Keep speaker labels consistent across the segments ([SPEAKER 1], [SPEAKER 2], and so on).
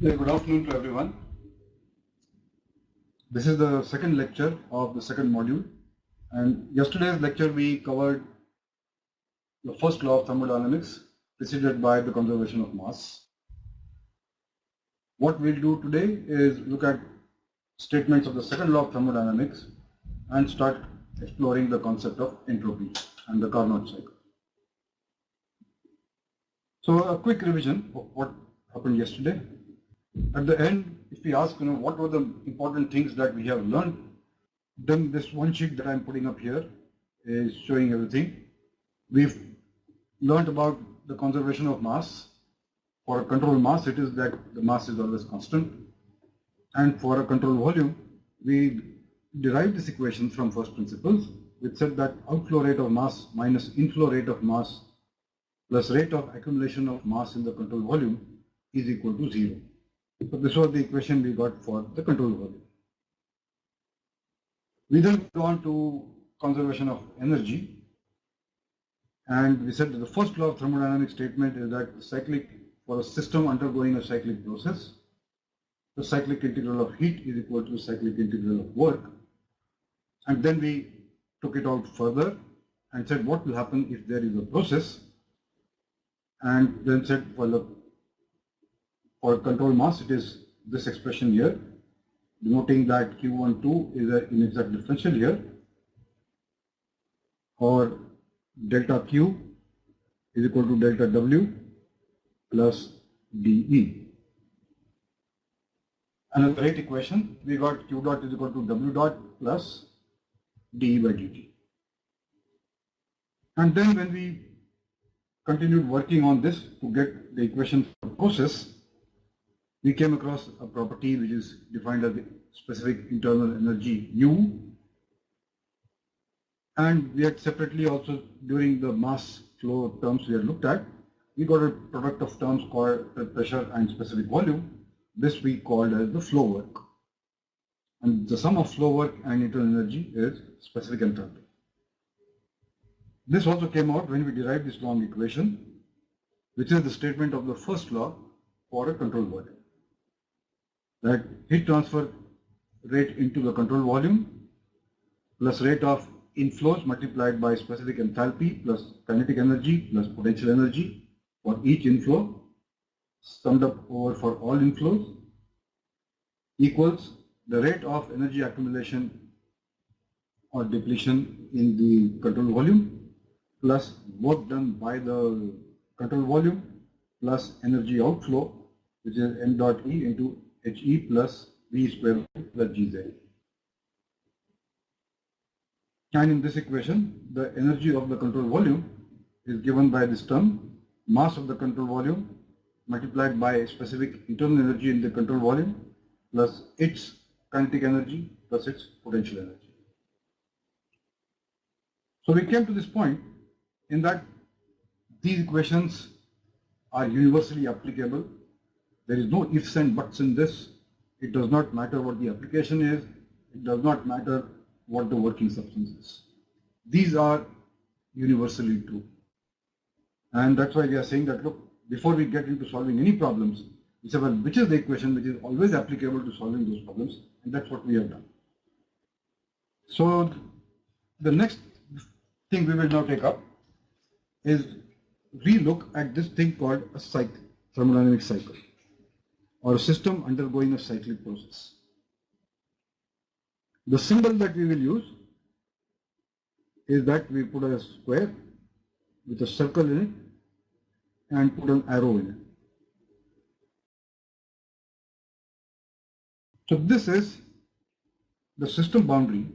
[SPEAKER 1] Good afternoon to everyone. This is the second lecture of the second module, and yesterday's lecture we covered the first law of thermodynamics preceded by the conservation of mass. What we'll do today is look at statements of the second law of thermodynamics and start exploring the concept of entropy and the Carnot cycle. So a quick revision of what happened yesterday. At the end, if we ask, what were the important things that we have learned, then this one sheet that I'm putting up here is showing everything. We've learned about the conservation of mass. For a control mass, it is that the mass is always constant. And for a control volume, we derived this equation from first principles, which said that outflow rate of mass minus inflow rate of mass plus rate of accumulation of mass in the control volume is equal to 0. So this was the equation we got for the control volume. We then go on to conservation of energy, and we said that the first law of thermodynamic statement is that for a system undergoing a cyclic process, the cyclic integral of heat is equal to the cyclic integral of work. And then we took it out further and said what will happen if there is a process, and then said for control mass it is this expression here, denoting that Q12 is an inexact differential here, or delta Q is equal to delta W plus dE. Another rate equation, we got Q dot is equal to W dot plus dE by dt. And then when we continued working on this to get the equation for process, we came across a property which is defined as the specific internal energy U, and we had separately also, during the mass flow terms we had looked at, we got a product of terms called pressure and specific volume. This we called as the flow work, and the sum of flow work and internal energy is specific enthalpy. This also came out when we derived this long equation, which is the statement of the first law for a control volume, that heat transfer rate into the control volume plus rate of inflows multiplied by specific enthalpy plus kinetic energy plus potential energy for each inflow summed up over for all inflows equals the rate of energy accumulation or depletion in the control volume plus work done by the control volume plus energy outflow, which is m dot E into He plus V square plus Gz. And in this equation, the energy of the control volume is given by this term, mass of the control volume multiplied by specific internal energy in the control volume plus its kinetic energy plus its potential energy. So we came to this point in that these equations are universally applicable. There is no ifs and buts in this. It does not matter what the application is. It does not matter what the working substance is. These are universally true. And that's why we are saying that, look, before we get into solving any problems, we say, well, which is the equation which is always applicable to solving those problems? And that's what we have done. So the next thing we will now take up is relook at this thing called a cycle, thermodynamic cycle, or a system undergoing a cyclic process. The symbol that we will use is that we put a square with a circle in it and put an arrow in it. So this is the system boundary.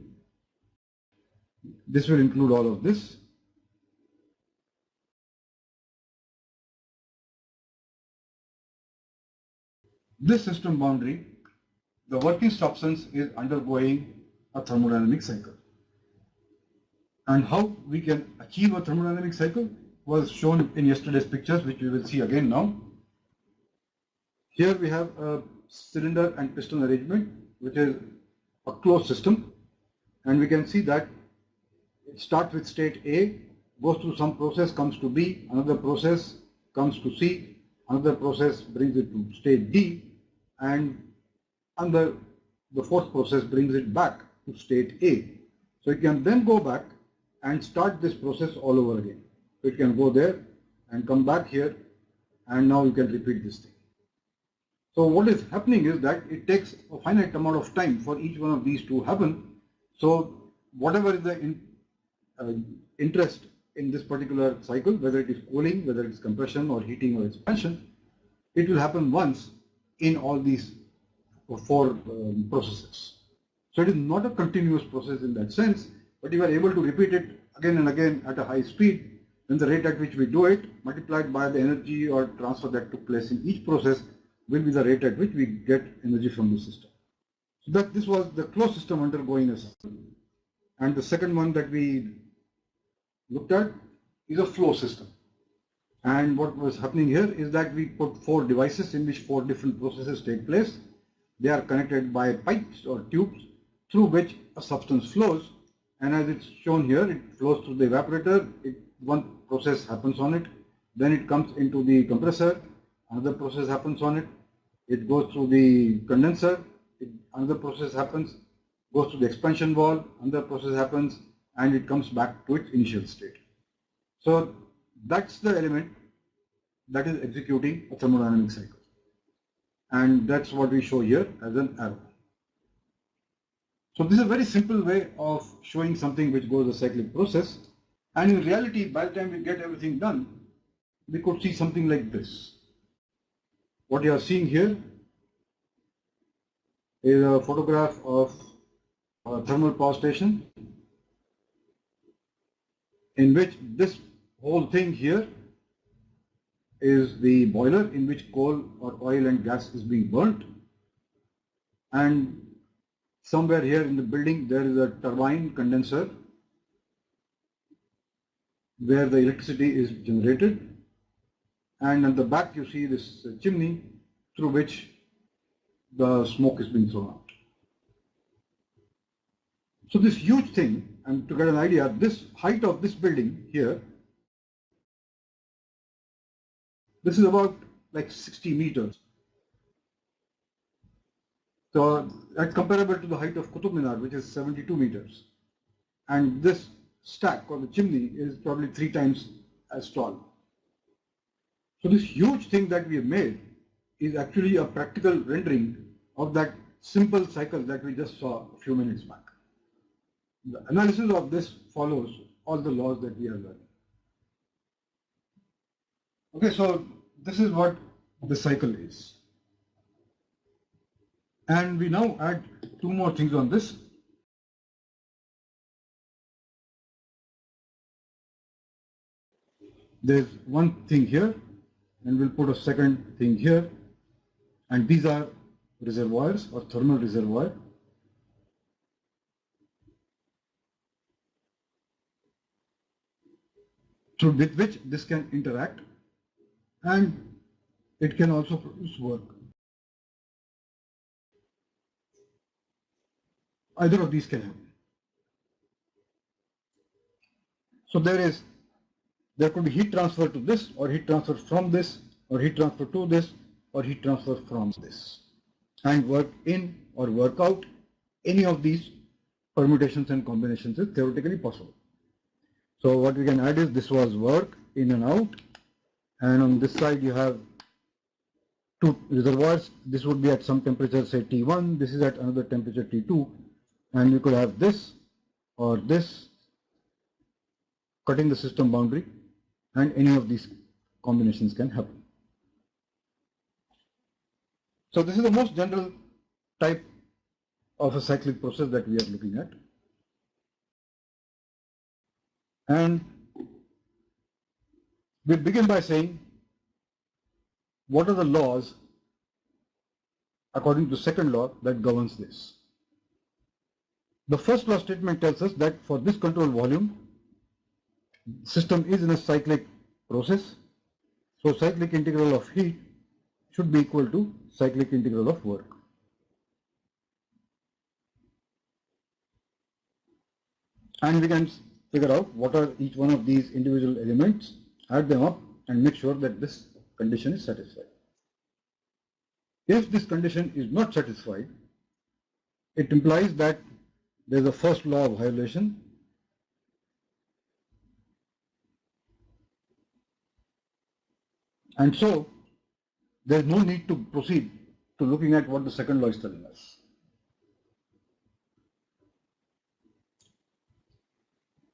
[SPEAKER 1] This will include all of this. This system boundary, the working substance is undergoing a thermodynamic cycle. And how we can achieve a thermodynamic cycle was shown in yesterday's pictures, which we will see again now. Here we have a cylinder and piston arrangement, which is a closed system. And we can see that it starts with state A, goes through some process, comes to B, another process comes to C, another process brings it to state D, and the fourth process brings it back to state A. So it can then go back and start this process all over again. So it can go there and come back here, and now you can repeat this thing. So what is happening is that it takes a finite amount of time for each one of these to happen. So whatever is the interest in this particular cycle, whether it is cooling, whether it is compression or heating or expansion, it will happen once in all these four processes. So it is not a continuous process in that sense, but if you are able to repeat it again and again at a high speed, then the rate at which we do it multiplied by the energy or transfer that took place in each process will be the rate at which we get energy from the system. So that this was the closed system undergoing a cycle. And the second one that we looked at is a flow system. And what was happening here is that we put four devices in which four different processes take place. They are connected by pipes or tubes through which a substance flows. And as it's shown here, it flows through the evaporator. One process happens on it. Then it comes into the compressor. Another process happens on it. It goes through the condenser. Another process happens, goes to the expansion valve. Another process happens, and it comes back to its initial state. So that's the element that is executing a thermodynamic cycle. And that's what we show here as an arrow. So this is a very simple way of showing something which goes a cyclic process. And in reality, by the time we get everything done, we could see something like this. What you are seeing here is a photograph of a thermal power station in which this whole thing here is the boiler in which coal or oil and gas is being burnt, and somewhere here in the building there is a turbine condenser where the electricity is generated, and at the back you see this chimney through which the smoke is being thrown out. So this huge thing, and to get an idea, this height of this building here, this is about like 60 meters. So that's comparable to the height of Qutub Minar, which is 72 meters. And this stack or the chimney is probably 3 times as tall. So this huge thing that we have made is actually a practical rendering of that simple cycle that we just saw a few minutes back. The analysis of this follows all the laws that we have learned. Okay, so this is what the cycle is. And we now add two more things on this. There's one thing here, and we'll put a second thing here. And these are reservoirs or thermal reservoir. With which this can interact, and it can also produce work. Either of these can happen. So there could be heat transfer to this, or heat transfer from this, or heat transfer to this, or heat transfer from this, and work in or work out any of these permutations and combinations is theoretically possible. So what we can add is this was work in and out, and on this side you have two reservoirs. This would be at some temperature, say T1, this is at another temperature T2, and you could have this or this cutting the system boundary, and any of these combinations can happen. So this is the most general type of a cyclic process that we are looking at. And we begin by saying, what are the laws according to the second law that governs this? The first law statement tells us that for this control volume, system is in a cyclic process. So cyclic integral of heat should be equal to cyclic integral of work. And we can figure out what are each one of these individual elements, add them up, and make sure that this condition is satisfied. If this condition is not satisfied, it implies that there is a first law of violation, and so there is no need to proceed to looking at what the second law is telling us.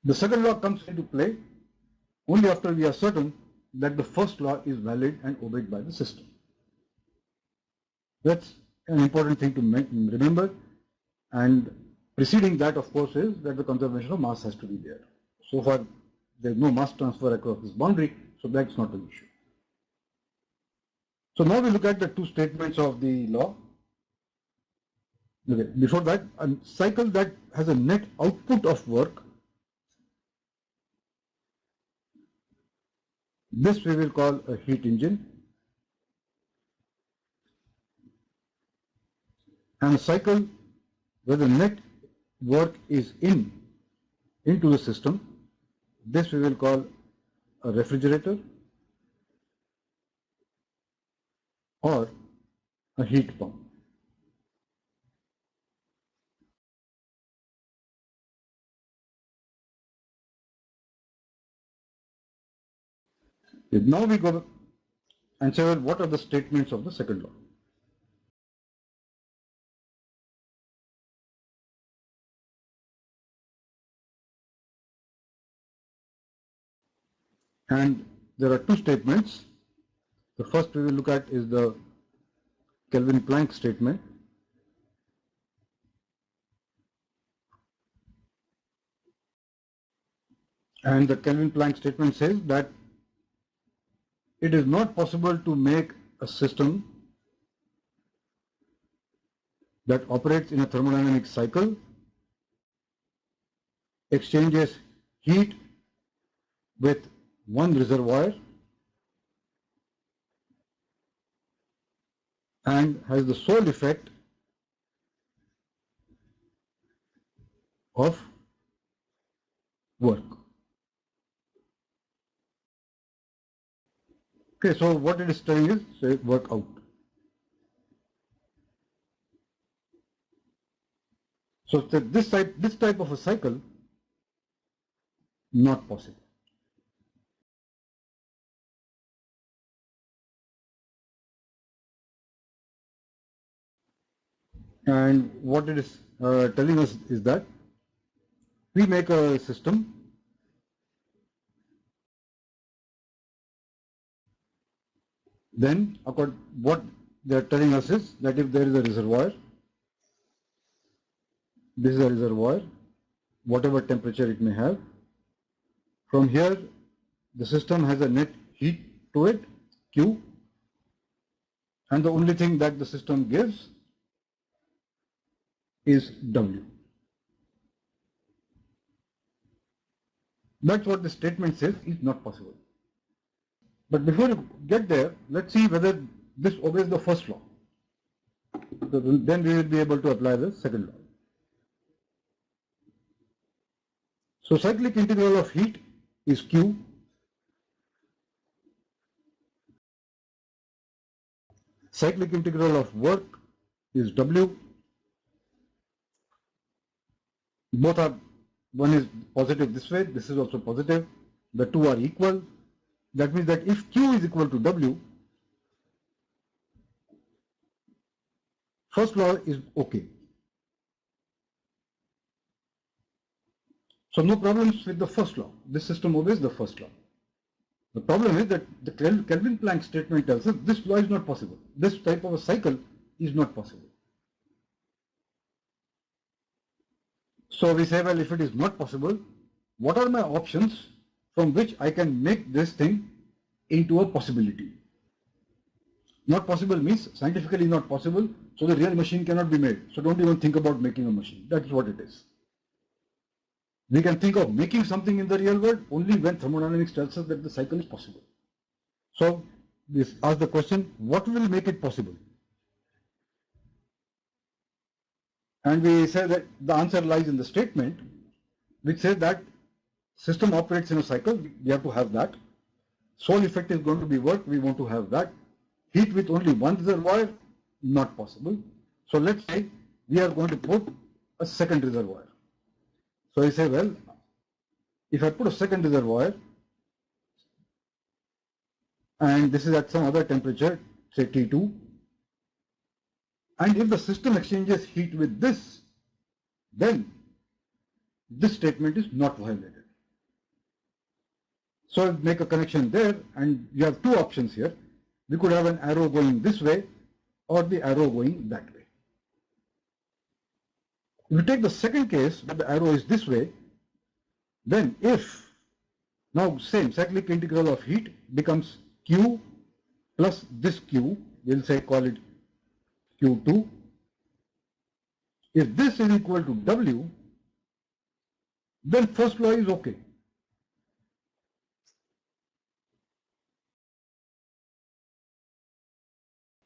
[SPEAKER 1] The second law comes into play only after we are certain that the first law is valid and obeyed by the system. That's an important thing to remember, and preceding that, of course, is that the conservation of mass has to be there. So far, there is no mass transfer across this boundary, so that's not an issue. So now we look at the two statements of the law. Okay. Before that, a cycle that has a net output of work, this we will call a heat engine, and a cycle where the net work is into the system, this we will call a refrigerator or a heat pump. Now we go and say, well, what are the statements of the second law? And there are two statements. The first we will look at is the Kelvin-Planck statement. And the Kelvin-Planck statement says that it is not possible to make a system that operates in a thermodynamic cycle, exchanges heat with one reservoir, and has the sole effect of work. Okay, so what it is telling is, say, work out. So this type of a cycle, not possible. And what it is telling us is that we make a system then what they are telling us is that if there is a reservoir, this is a reservoir, whatever temperature it may have, from here the system has a net heat to it, Q, and the only thing that the system gives is W. That's what the statement says is not possible. But before you get there, let's see whether this obeys the first law. So then we will be able to apply the second law. So cyclic integral of heat is Q. Cyclic integral of work is W. Both are, one is positive this way, this is also positive. The two are equal. That means that if Q is equal to W, first law is okay. So no problems with the first law. This system obeys the first law. The problem is that the Kelvin-Planck statement tells us this law is not possible. This type of a cycle is not possible. So we say, well, if it is not possible, what are my options from which I can make this thing into a possibility? Not possible means scientifically not possible, so the real machine cannot be made. So don't even think about making a machine. That's what it is. We can think of making something in the real world only when thermodynamics tells us that the cycle is possible. So we ask the question, what will make it possible? And we say that the answer lies in the statement, which says that system operates in a cycle, we have to have that. Sole effect is going to be work, we want to have that. Heat with only one reservoir, not possible. So let's say we are going to put a second reservoir. So I say, well, if I put a second reservoir and this is at some other temperature, say T2, and if the system exchanges heat with this, then this statement is not violated. So I'll make a connection there, and you have two options here. We could have an arrow going this way or the arrow going that way. If we take the second case where the arrow is this way, then if, now same cyclic integral of heat becomes Q plus this Q, we'll say call it Q2. If this is equal to W, then first law is okay.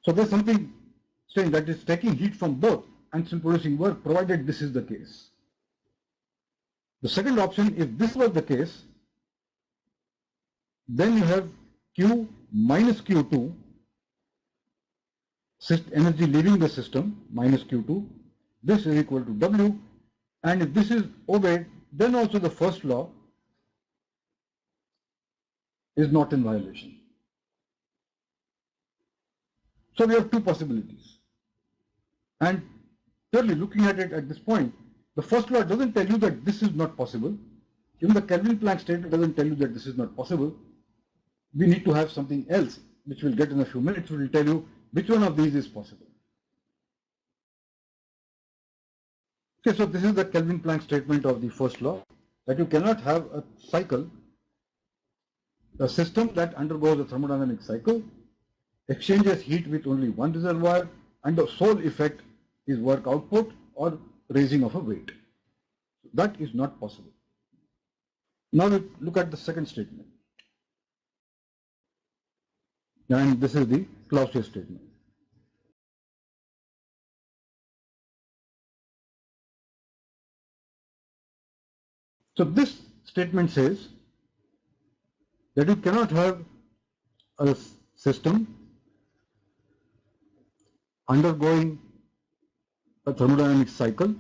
[SPEAKER 1] So there's something saying that it's taking heat from both and still producing work, provided this is the case. The second option, if this was the case, then you have Q minus Q2, energy leaving the system, minus Q2, this is equal to W, and if this is obeyed, then also the first law is not in violation. So we have two possibilities. And clearly looking at it at this point, the first law doesn't tell you that this is not possible. Even the Kelvin-Planck statement doesn't tell you that this is not possible. We need to have something else, which we'll get in a few minutes, which will tell you which one of these is possible. Okay, so this is the Kelvin-Planck statement of the first law, that you cannot have a cycle, a system that undergoes a thermodynamic cycle, exchanges heat with only one reservoir, and the sole effect is work output or raising of a weight. That is not possible. Now we look at the second statement. And this is the Clausius statement. So this statement says that you cannot have a system undergoing a thermodynamic cycle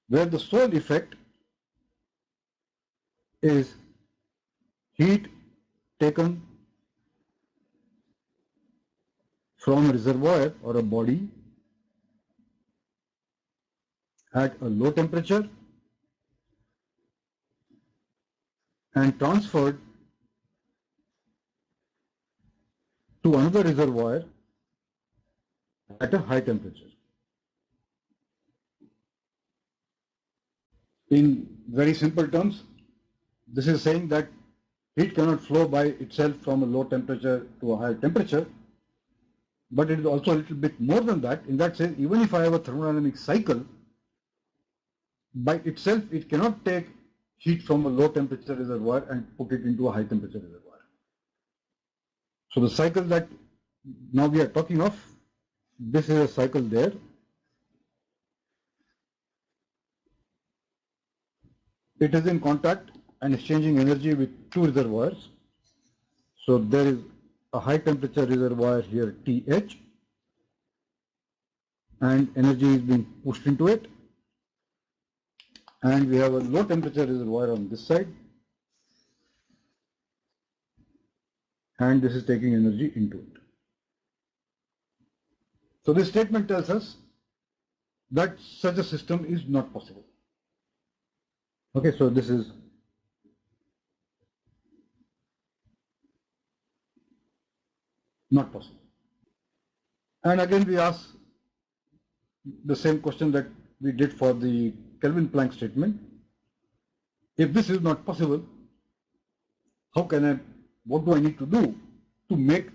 [SPEAKER 1] where the sole effect is heat taken from a reservoir or a body at a low temperature and transferred to another reservoir at a high temperature. In very simple terms, this is saying that heat cannot flow by itself from a low temperature to a higher temperature, but it is also a little bit more than that. In that sense, even if I have a thermodynamic cycle, by itself it cannot take heat from a low temperature reservoir and put it into a high temperature reservoir. So the cycle that now we are talking of, this is a cycle there. It is in contact and exchanging energy with two reservoirs. So there is a high temperature reservoir here, TH, and energy is being pushed into it. And we have a low temperature reservoir on this side, and this is taking energy into it. So this statement tells us that such a system is not possible. Okay, so this is not possible. And again we ask the same question that we did for the Kelvin-Planck statement. If this is not possible, what do I need to do to make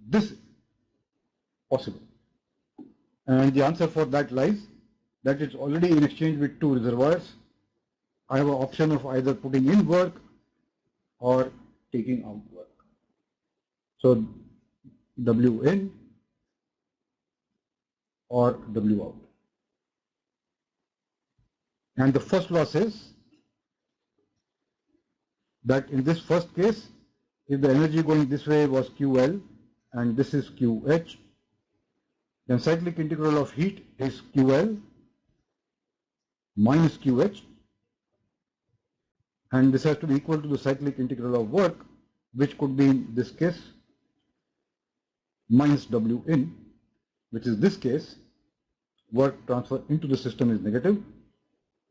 [SPEAKER 1] this possible? And the answer for that lies that it's already in exchange with two reservoirs. I have an option of either putting in work or taking out work. So W in or W out. And the first law says that in this first case, if the energy going this way was QL and this is QH. Then cyclic integral of heat is QL minus QH, and this has to be equal to the cyclic integral of work, which could be in this case minus W in, which is this case, work transfer into the system is negative.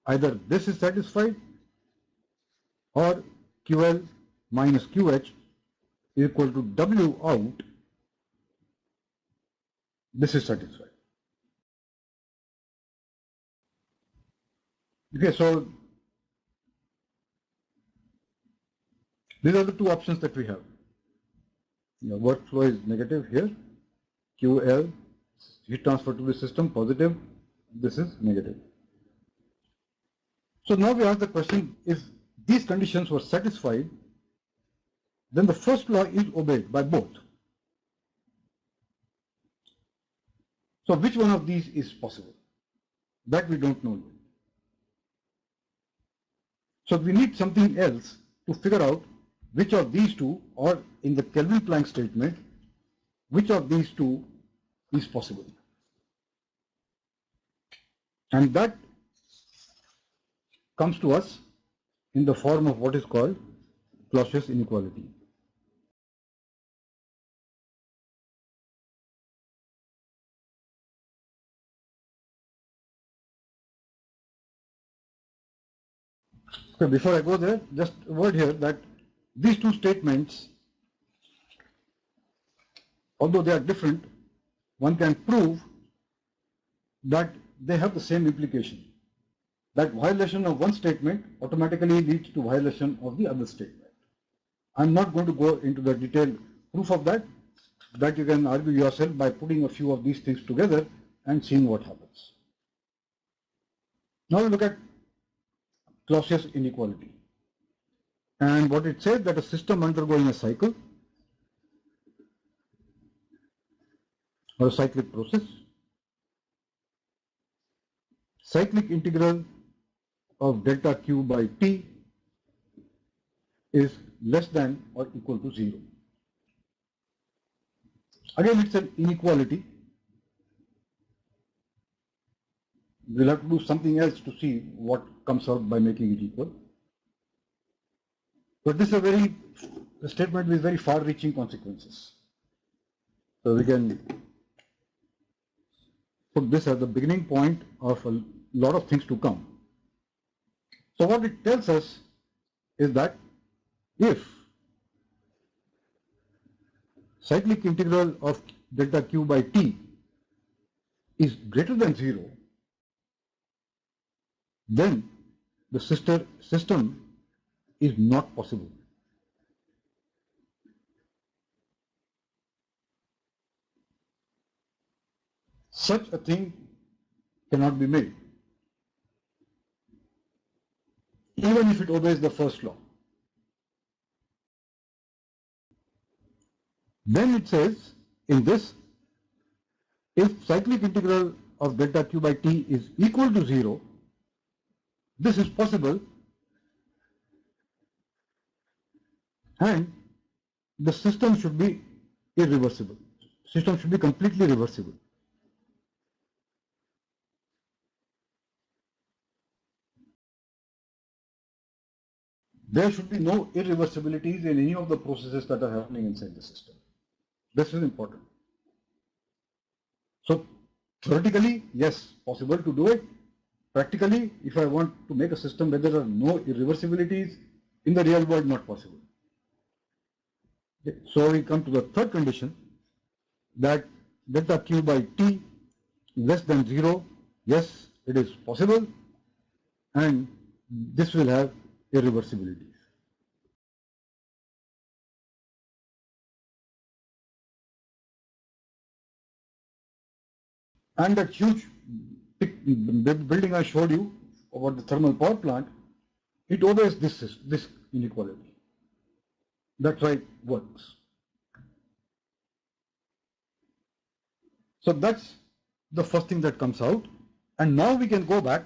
[SPEAKER 1] Either this is satisfied or QL minus QH is equal to W out. This is satisfied. Okay, so these are the two options that we have. The workflow is negative here, QL, heat transfer to the system, positive, this is negative. So now we ask the question, if these conditions were satisfied, then the first law is obeyed by both. So which one of these is possible? That we don't know yet. So we need something else to figure out which of these two, or in the Kelvin-Planck statement, which of these two is possible. And that comes to us in the form of what is called Clausius inequality. So before I go there, just a word here that these two statements, although they are different, one can prove that they have the same implication. That violation of one statement automatically leads to violation of the other statement. I'm not going to go into the detailed proof of that. That you can argue yourself by putting a few of these things together and seeing what happens. Now we look at Clausius inequality. And what it says, that a system undergoing a cycle or a cyclic process, cyclic integral of delta Q by T is less than or equal to 0. Again, it's an inequality. We'll have to do something else to see what comes out by making it equal. But this is a statement with very far-reaching consequences. So we can put this as the beginning point of a lot of things to come. So what it tells us is that if cyclic integral of delta Q by T is greater than 0, then the system is not possible. Such a thing cannot be made, even if it obeys the first law. Then it says, in this, if cyclic integral of delta Q by T is equal to 0, this is possible, and the system should be irreversible. System should be completely reversible. There should be no irreversibilities in any of the processes that are happening inside the system. This is important. So theoretically, yes, possible to do it. Practically, if I want to make a system where there are no irreversibilities, in the real world, not possible. So we come to the third condition, that delta Q by T less than 0, yes, it is possible, and this will have irreversibilities. And that huge building I showed you about the thermal power plant, it obeys this inequality. That's why it works. So that's the first thing that comes out. And now we can go back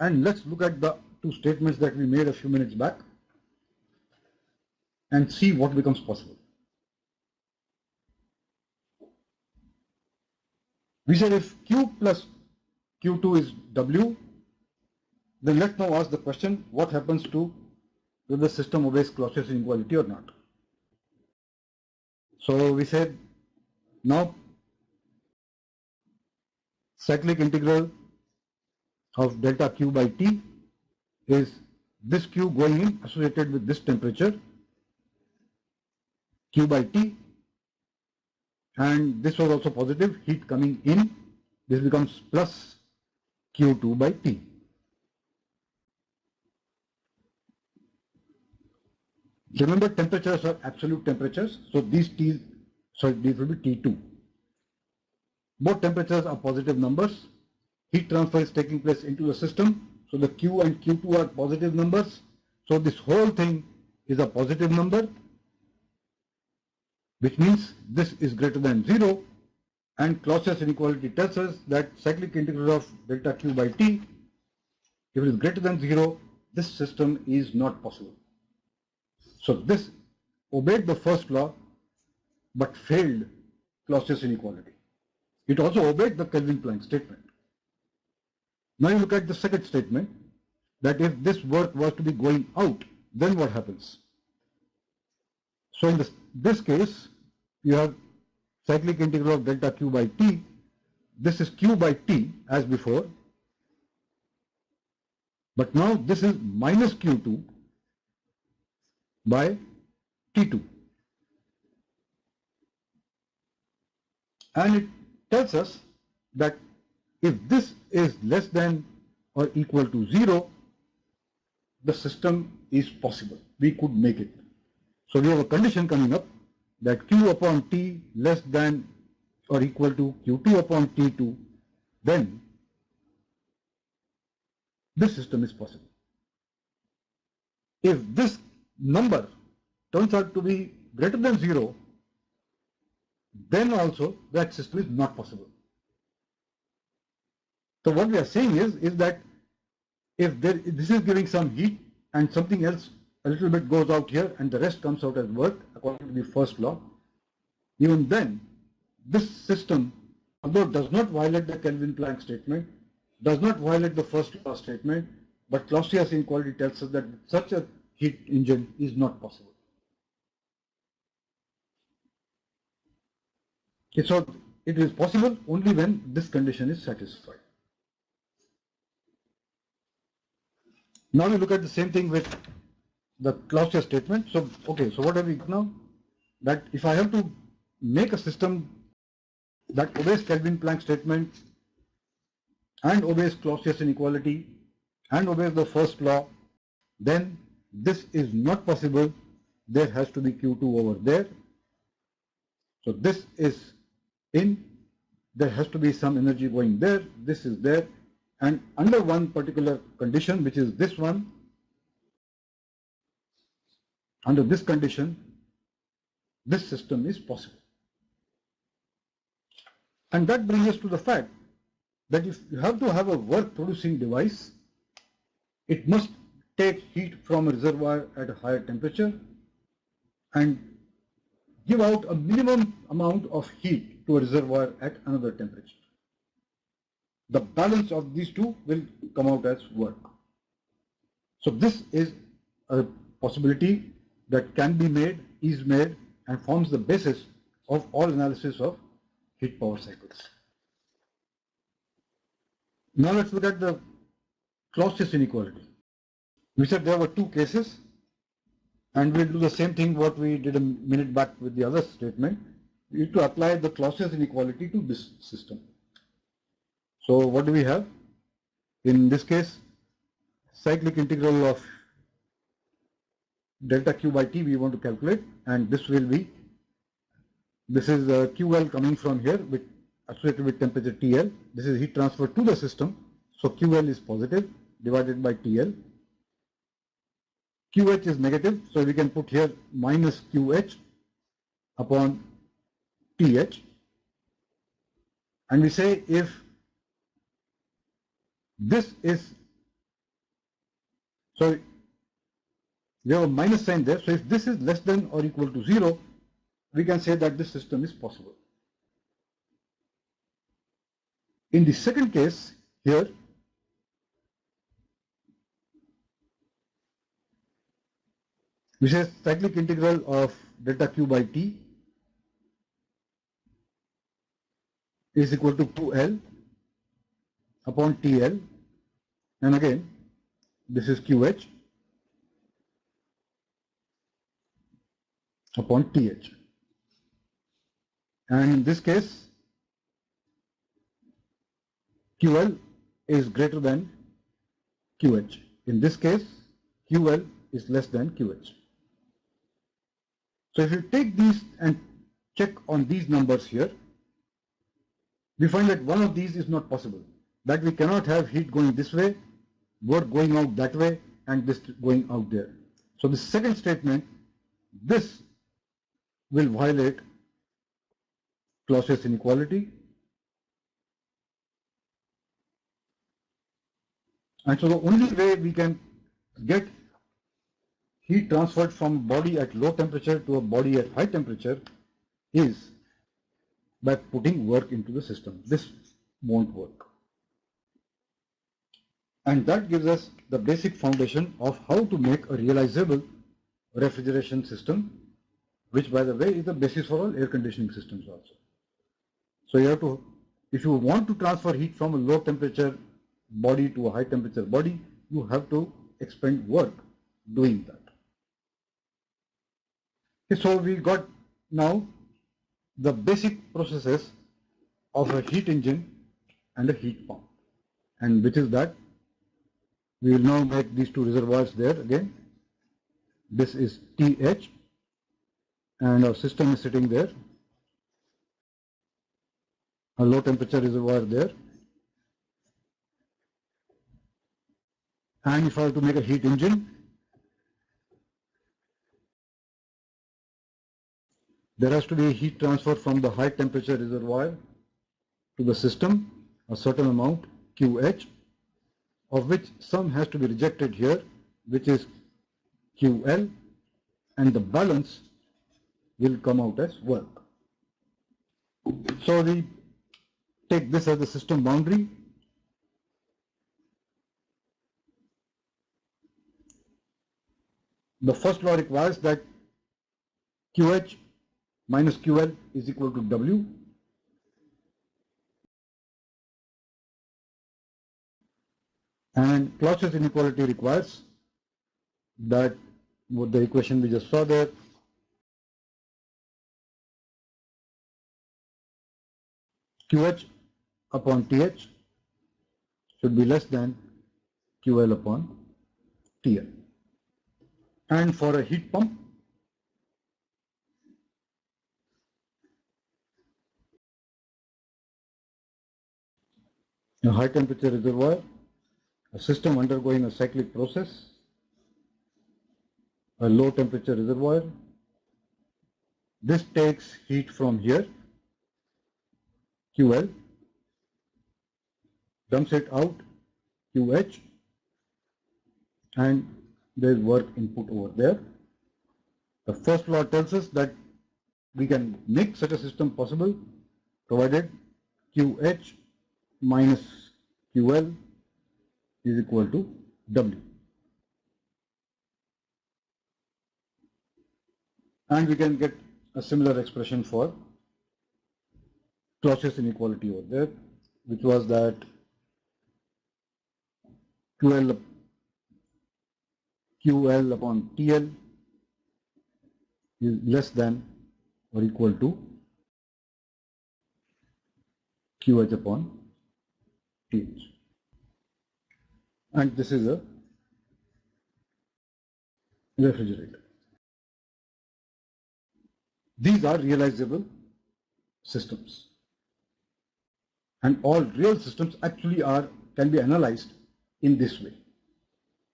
[SPEAKER 1] and let's look at the two statements that we made a few minutes back and see what becomes possible. We said if Q plus Q2 is W, then let's now ask the question, what happens to whether the system obeys Clausius inequality or not. So we said now cyclic integral of delta Q by T is this Q going in associated with this temperature Q by T, and this was also positive, heat coming in, this becomes plus Q2 by T. Remember, temperatures are absolute temperatures, so these will be T2. Both temperatures are positive numbers. Heat transfer is taking place into the system, so the Q and Q2 are positive numbers. So this whole thing is a positive number, which means this is greater than 0, and Clausius inequality tells us that cyclic integral of delta Q by T, if it is greater than 0, this system is not possible. So this obeyed the first law but failed Clausius inequality. It also obeyed the Kelvin-Planck statement. Now you look at the second statement, that if this work was to be going out, then what happens? So in this case, you have cyclic integral of delta Q by T. This is Q by T as before, but now this is minus Q2 by T2. And it tells us that if this is less than or equal to 0, the system is possible. We could make it. So we have a condition coming up that Q upon T less than or equal to Q2 upon T2, then this system is possible. If this number turns out to be greater than 0, then also that system is not possible. So what we are saying is that if this is giving some heat and something else a little bit goes out here and the rest comes out as work according to the first law, even then this system, although does not violate the Kelvin-Planck statement, does not violate the first law statement, but Clausius inequality tells us that such a heat engine is not possible. Okay, so it is possible only when this condition is satisfied. Now we look at the same thing with the Clausius statement. So, okay, so what have we got now? That if I have to make a system that obeys Kelvin-Planck statement and obeys Clausius inequality and obeys the first law, then this is not possible. There has to be Q2 over there. So this is in, there has to be some energy going there, this is there, and under one particular condition, which is this one, under this condition, this system is possible. And that brings us to the fact that if you have to have a work producing device, it must take heat from a reservoir at a higher temperature and give out a minimum amount of heat to a reservoir at another temperature. The balance of these two will come out as work. So this is a possibility that can be made, is made, and forms the basis of all analysis of heat power cycles. Now let's look at the Clausius inequality. We said there were two cases, and we'll do the same thing what we did a minute back with the other statement. We need to apply the Clausius inequality to this system. So what do we have? In this case, cyclic integral of delta Q by T we want to calculate, and this will be, this is QL coming from here with associated with temperature TL. This is heat transfer to the system, so QL is positive divided by TL. QH is negative, so we can put here minus QH upon TH, and we say if this is, so we have a minus sign there, so if this is less than or equal to 0, we can say that this system is possible. In the second case here, which is cyclic integral of delta Q by T is equal to 2L upon TL, and again this is QH upon TH, and in this case QL is greater than QH. In this case QL is less than QH. So if you take these and check on these numbers here, we find that one of these is not possible, that we cannot have heat going this way, work going out that way, and this going out there. So the second statement, this will violate Clausius inequality. And so the only way we can get heat transferred from a body at low temperature to a body at high temperature is by putting work into the system. This won't work. And that gives us the basic foundation of how to make a realizable refrigeration system, which by the way is the basis for all air conditioning systems also. So you have to, if you want to transfer heat from a low temperature body to a high temperature body, you have to expend work doing that. Okay, so we got now the basic processes of a heat engine and a heat pump, and which is that we will now make these two reservoirs there again. This is TH and our system is sitting there, a low temperature reservoir there, and if I have to make a heat engine, there has to be heat transfer from the high temperature reservoir to the system, a certain amount QH, of which some has to be rejected here, which is QL, and the balance will come out as work. So we take this as the system boundary. The first law requires that QH minus QL is equal to W. And Clausius inequality requires that, with the equation we just saw there, QH upon TH should be less than QL upon TL. And for a heat pump, a high temperature reservoir, a system undergoing a cyclic process, a low temperature reservoir. This takes heat from here, QL, dumps it out, QH, and there is work input over there. The first law tells us that we can make such a system possible provided QH minus QL is equal to W. And we can get a similar expression for Clausius inequality over there, which was that QL upon TL is less than or equal to QH upon TH. And this is a refrigerator. These are realizable systems. And all real systems actually can be analyzed in this way.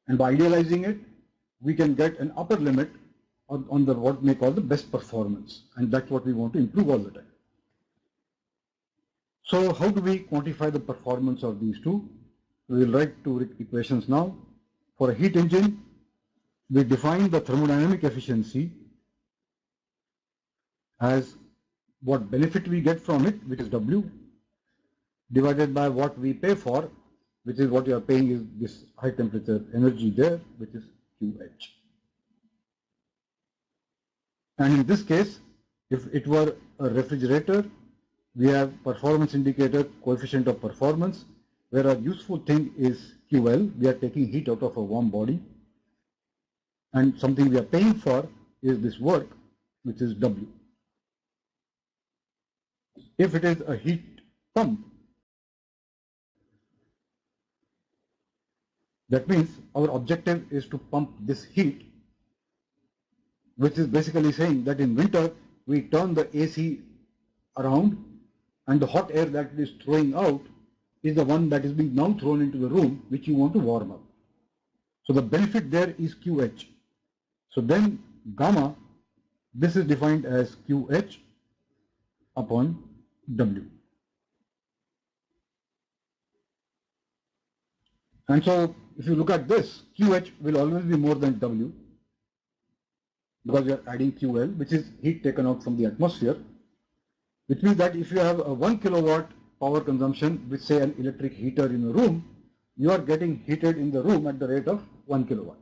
[SPEAKER 1] And by idealizing it, we can get an upper limit on the what we call the best performance. And that's what we want to improve all the time. So how do we quantify the performance of these two? We will write two equations now. For a heat engine, we define the thermodynamic efficiency as what benefit we get from it, which is W, divided by what we pay for, which is what you are paying is this high temperature energy there, which is QH. And in this case, if it were a refrigerator, we have performance indicator, coefficient of performance, where our useful thing is QL. We are taking heat out of a warm body. And something we are paying for is this work, which is W. If it is a heat pump, that means our objective is to pump this heat, which is basically saying that in winter we turn the AC around and the hot air that it is throwing out is the one that is being now thrown into the room which you want to warm up. So the benefit there is QH. So then gamma, this is defined as QH upon W. And so if you look at this, QH will always be more than W because we are adding QL, which is heat taken out from the atmosphere, which means that if you have a 1 kilowatt power consumption with say an electric heater in a room, you are getting heated in the room at the rate of 1 kilowatt.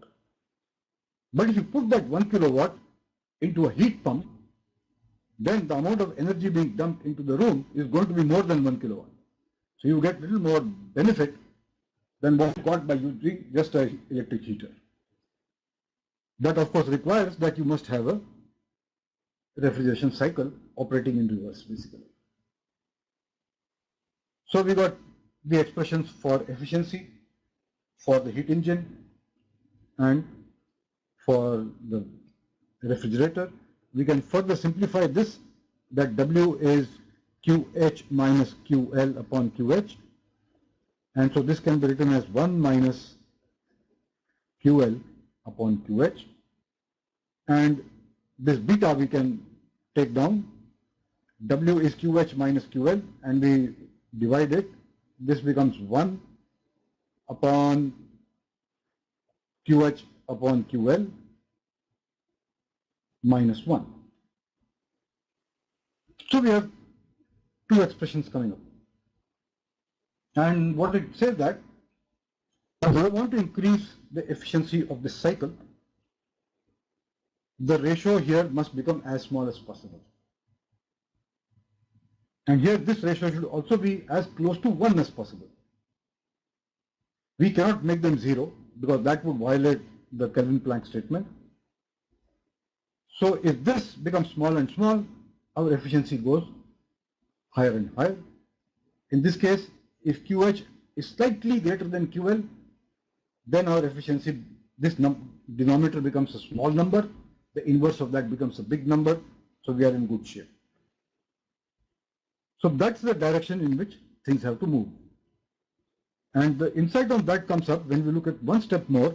[SPEAKER 1] But if you put that 1 kilowatt into a heat pump, then the amount of energy being dumped into the room is going to be more than 1 kilowatt. So you get a little more benefit than what you got by using just an electric heater. That of course requires that you must have a refrigeration cycle operating in reverse basically. So we got the expressions for efficiency, for the heat engine and for the refrigerator. We can further simplify this, that W is QH minus QL upon QH. And so this can be written as 1 minus QL upon QH. And this beta we can take down. W is QH minus QL and we divide it. This becomes 1 upon QH upon QL minus 1. So we have two expressions coming up. And what it says that if I want to increase the efficiency of this cycle, the ratio here must become as small as possible. And here this ratio should also be as close to 1 as possible. We cannot make them 0 because that would violate the Kelvin-Planck statement. So if this becomes small and small, our efficiency goes higher and higher. In this case, if QH is slightly greater than QL, then our efficiency, this denominator becomes a small number, the inverse of that becomes a big number, so we are in good shape. So that's the direction in which things have to move. And the insight on that comes up when we look at one step more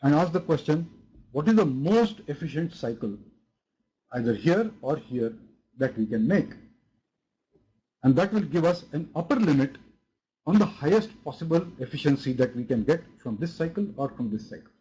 [SPEAKER 1] and ask the question, what is the most efficient cycle, either here or here, that we can make? And that will give us an upper limit on the highest possible efficiency that we can get from this cycle or from this cycle.